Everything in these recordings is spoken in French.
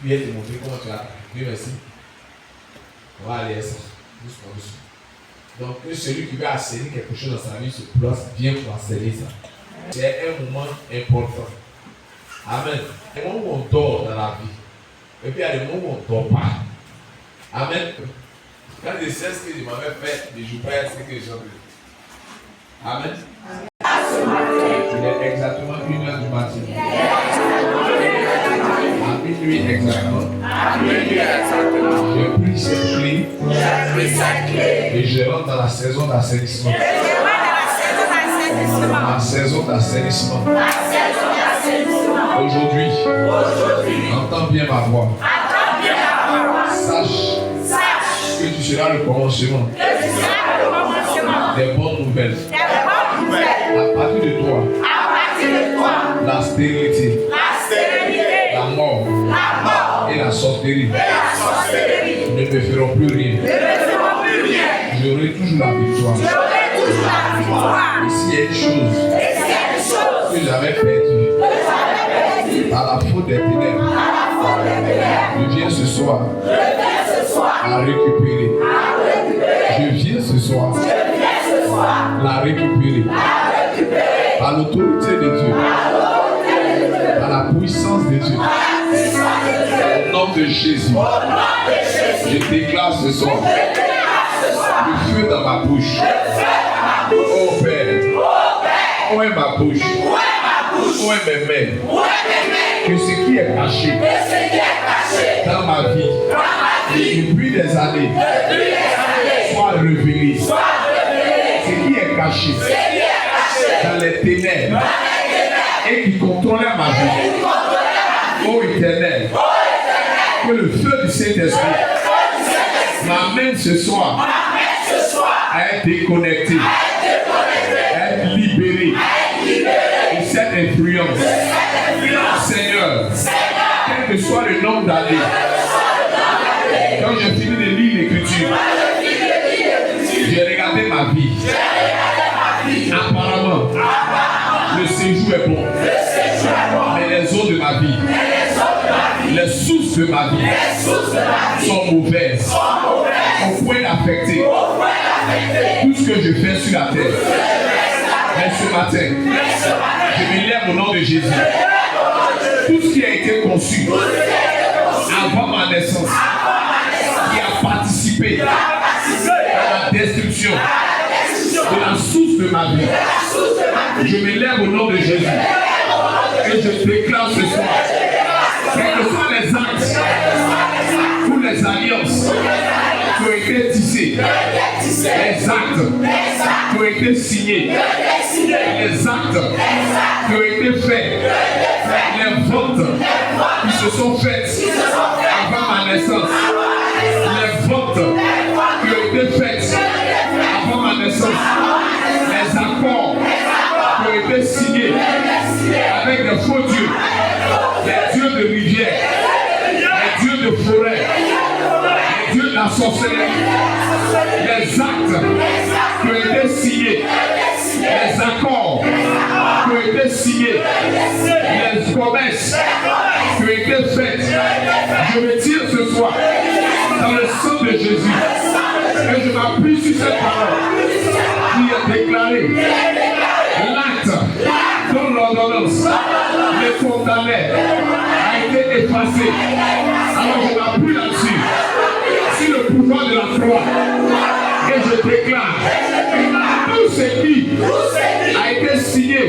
Puis elle te montrer comment tu as. Oui, merci. On va aller à ça. Doucement, doucement. Donc, que celui qui veut assainir quelque chose dans sa vie se place bien pour assainir ça. C'est un moment important. Amen. Il y a des moments où on dort dans la vie. Et puis il y a des moments où on ne dort pas. Amen. Quand je sais ce que je m'avais fait, je ne joue pas à ce que j'ai fait. Amen. Il est exactement 1h du matin. À minuit exactement. Je prie cette clé. Et je rentre dans la saison d'assainissement. Ma saison d'assainissement. Aujourd'hui, entends bien ma voix. Sache que tu seras le commencement des bonnes nouvelles. À partir de toi, la stérilité, la mort et la sorcellerie ne me feront plus rien. J'aurai toujours la victoire. Et s'il y a une chose que j'avais perdue par la faute des ténèbres, je viens ce soir la récupérer. Je viens ce soir la récupérer. Par l'autorité de Dieu, par la puissance de Dieu, au nom de Jésus, je déclare ce soir le feu dans ma bouche. Oh Père, où est ma bouche? Où est mes mains? Que ce qui est caché dans ma vie depuis des années soit révélé. Ce qui est caché dans les ténèbres et qui contrôlait ma vie. Ô Éternel, que le feu du Saint-Esprit m'amène ce soir à être déconnecté, à être libéré de cette influence. Seigneur, quel que soit le nombre d'années, quand j'ai fini de lire l'Écriture, j'ai regardé ma vie. Apparemment, le séjour est bon. Mais les eaux de ma vie, les sources de ma vie sont mauvaises. Au point d'affecter tout ce que je fais sur la terre. Mais ce matin, je me lève au nom de Jésus. Tout ce qui a été conçu avant ma naissance, qui a participé à la destruction de la source de ma vie, je me lève au nom de Jésus et je déclare ce soir, quels que soient les actes ou les alliances qui ont été tissés, les actes qui ont été signés, les actes qui ont été faits, les ventes qui se sont faites avant ma naissance, les ventes qui ont été faites avant ma naissance, les accords qui ont été signés avec des faux dieux, les dieux de rivière, les dieux de forêt, les dieux de la sorcellerie, les actes qui ont été signés, les accords qui ont été signés, les promesses qui ont été faites, je me tire ce soir dans le sang de Jésus et je m'appuie sur cette parole qui est déclarée. L'acte dont l'ordonnance me condamnait a été effacé. Alors je m'appuie là-dessus, sur le pouvoir de la croix, et je déclare tout ce qui a été signé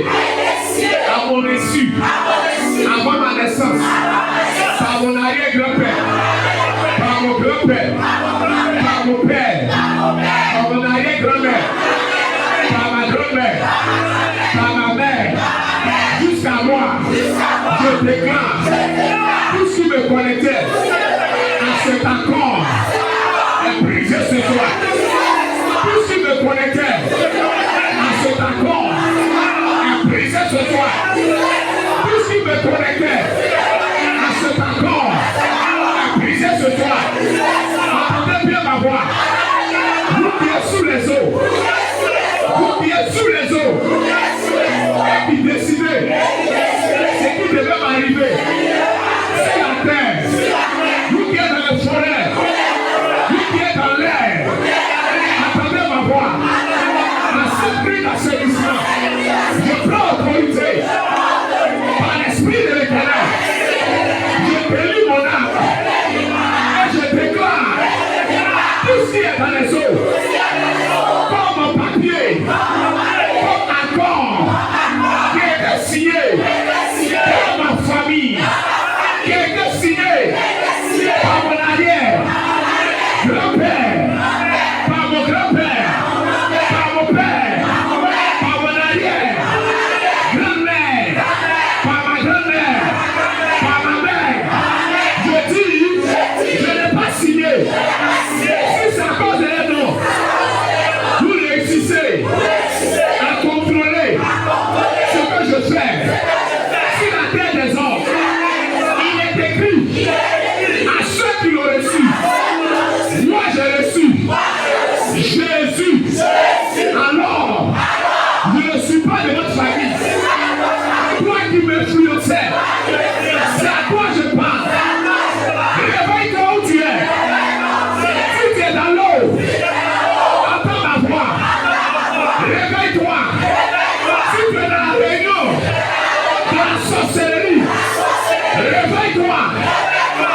à mon insu avant ma naissance, par mon arrière-grand-père, par mon grand-père, par mon père, par mon arrière-grand-mère, par ma grand-mère, par ma mère, jusqu'à moi, je déclare tout ce qui me connectait à cet accord est brisé ce soir. Tout ce qui me connectait à cet accord est brisé ce soir. Tout ce qui me connectait à cet accord est brisé ce soir. Entendez bien ma voix. Vous qui êtes sous les eaux, vous qui êtes sous les eaux, et qui décidez ce qui devait m'arriver, c'est la terre. Réveille-toi.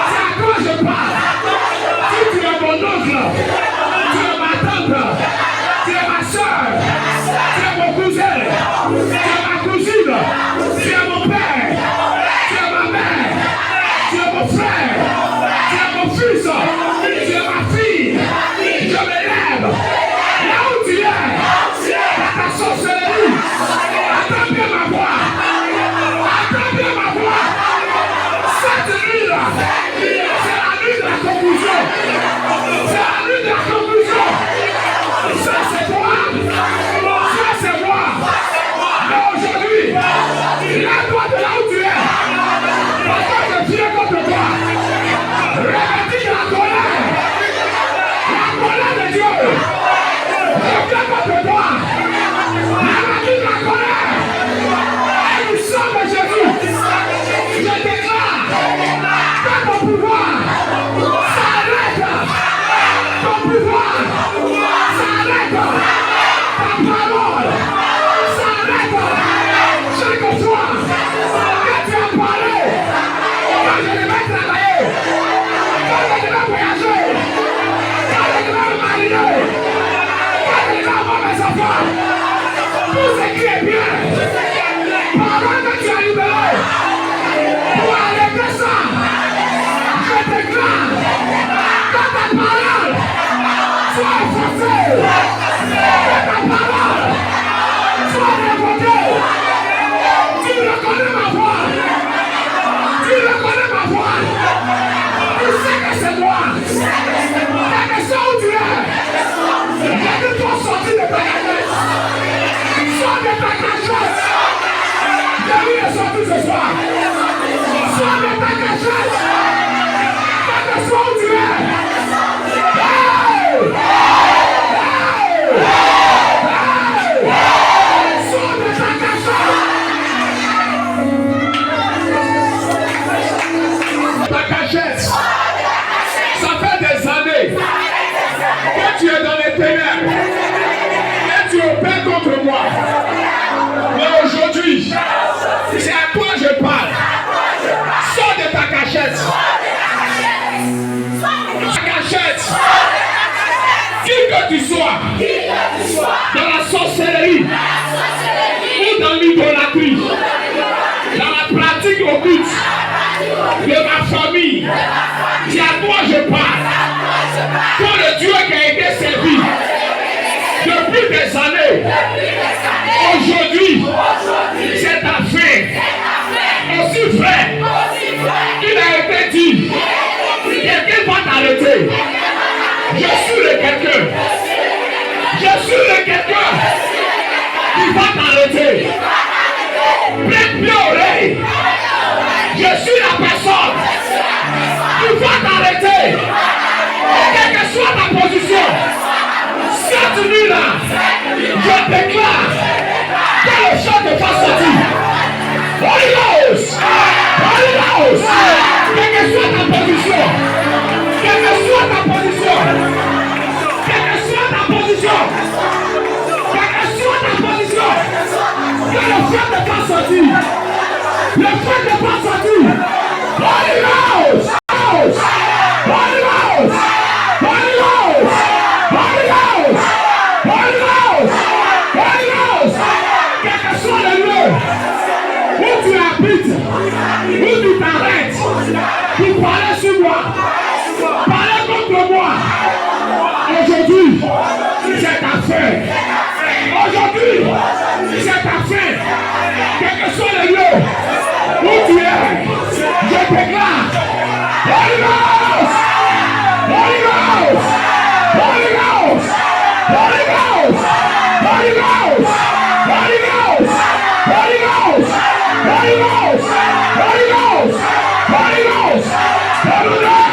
C'est à toi je parle. Si tu es mon oncle, tu es ma tante, tu es ma soeur, tu es mon cousin, tu es ma cousine, tu es mon père, tu es ma mère, tu es mon frère, tu es mon fils, tu es ma fille. Je me lève. Là où tu es, dans ta sorcellerie, attends bien ma voix. Attends bien ma voix. Cette nuit-là, c'est la nuit de la conclusion. C'est la nuit de la conclusion. Ça c'est toi. Ça c'est moi. Mais aujourd'hui, lève-toi de là où tu es. Parce que je viens contre toi. Répétez la colère. La colère de Dieu. Je viens contre toi. Répétez la colère. Et nous sommes de Jésus. Je déclare que ton pouvoir s'arrête. Ton pouvoir s'arrête. Ta parole s'arrête. Chaque fois que tu as parlé, quand je devais travailler, quand je devais voyager, quand je devais me marier, quand je devais avoir mes enfants, tout ce qui est bien, pendant que tu as libéré, pour arrêter ça, je déclare que ta parole soit effacée, que ta parole soit révocée. Tu reconnais ma voix, tu reconnais ma voix, tu sais que c'est moi, quelle que soit où tu es, laisse-toi sortir de ta cachette, sors de ta cachette, Jésus est sorti ce soir, sors de ta cachette, quelle que soit où tu es, hey! Sors de ta cachette. Ta cachette, ça fait des années que tu es dans les ténèbres et tu opères contre moi. Mais aujourd'hui, c'est à toi je parle. Sors de ta cachette. Ta cachette. Qui que tu sois, dans la sorcellerie ou dans l'idolâtrie, dans la pratique occulte de ma famille, c'est à toi je parle. Toi le Dieu qui a été servi depuis des années, aujourd'hui, c'est ta fin. Aussi vrai, il a été dit, quelqu'un va t'arrêter. Je suis le quelqu'un. Je suis le quelqu'un qui va t'arrêter. Prête bien oreille. Je suis la personne qui va t'arrêter. Quelle que soit ta position, cette nuit-là, je déclare que le chant te fasse sortir. Holy Ghost! Holy Ghost! Quelle que soit ta position, quelle que soit ta position, quelle que soit ta position, quelle que soit ta position, que le feu te fasse sortir. Le feu te fasse sortir. Holy Ghost! Holy Ghost! Holy Ghost! Holy Ghost! Holy Ghost! Holy Ghost! Quel que soit le lieu où tu habites, où tu t'arrêtes, pour parler sur moi, parler contre moi, aujourd'hui, c'est ta fin. Aujourd'hui, c'est ta fin. Quel que soit le lieu où tu es, je déclare Holy Ghost! Holy Ghost! Holy Ghost! Holy Ghost! Holy Ghost! Holy Ghost! Holy Ghost! Holy Ghost! Holy Ghost! Holy Ghost! Holy Ghost!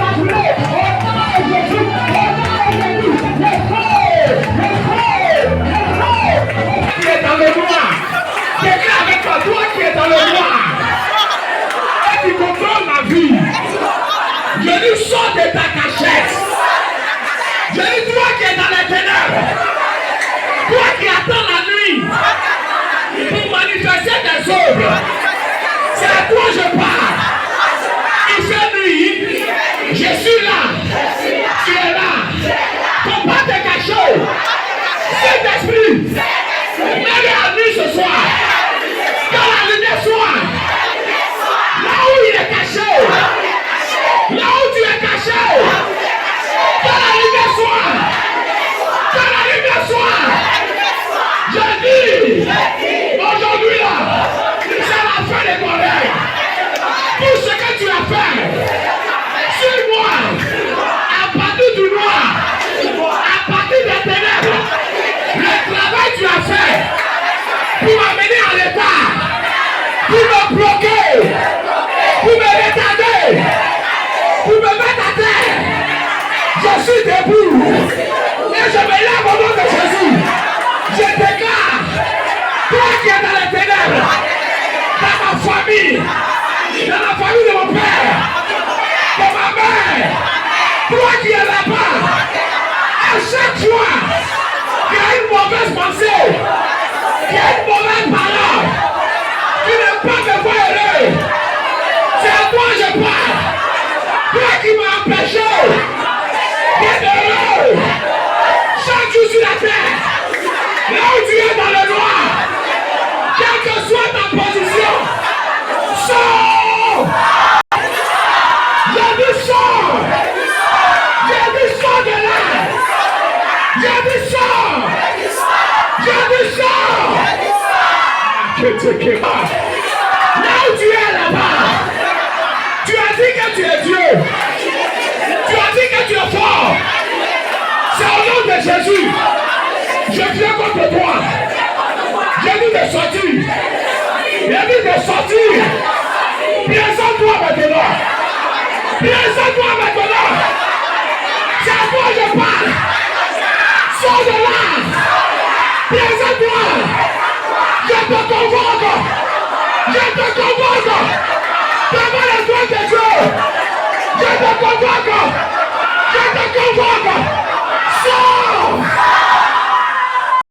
Let's go, sauve. C'est à toi je parle. Il fait nuit. Je suis là. Tu es là. Ton pas est caché. Saint-Esprit, mets-le à nuit ce soir. Quand la lumière soit. Là où il est caché. Là où tu es caché. Quand la lumière soit. Quand la lumière soit. Je dis. Aujourd'hui là. C'est la fin de ton règne. Tout ce que tu as fait. Suis-moi. À partir du noir. À partir des ténèbres. Le travail que tu as fait. Pour m'amener à l'état. Pour me bloquer. Pour me retarder. Pour me mettre à terre. Je suis debout. Et je me lève au nom de Jésus. Je déclare. Toi qui es dans les ténèbres. Dans ma famille. Dans la famille de mon père. De ma mère. Toi qui es là-bas. À chaque fois. Qu'il y a une mauvaise pensée. Qu'il y a une mauvaise parole. Tu n'aimes pas me voir heureux. C'est à toi que je parle. Toi qui m'as empêché d'être heureux. Chaque jour sur la terre. Là où tu es dans le noir. Quelle que soit ta position. Sors. J'ai dit sors. J'ai dit sors de là. J'ai dit sors. J'ai dit sors. Là où tu es là-bas. Tu as dit que tu es Dieu. Tu as dit que tu es fort. C'est au nom de Jésus. Je viens contre toi. J'ai dit de sortir. J'ai dit de sortir. Présente-toi maintenant. Présente-toi maintenant. C'est à toi que je parle. Sors de là. Présente-toi. Je te convoque. Je te convoque. Devant les doigts de Dieu. Je te convoque.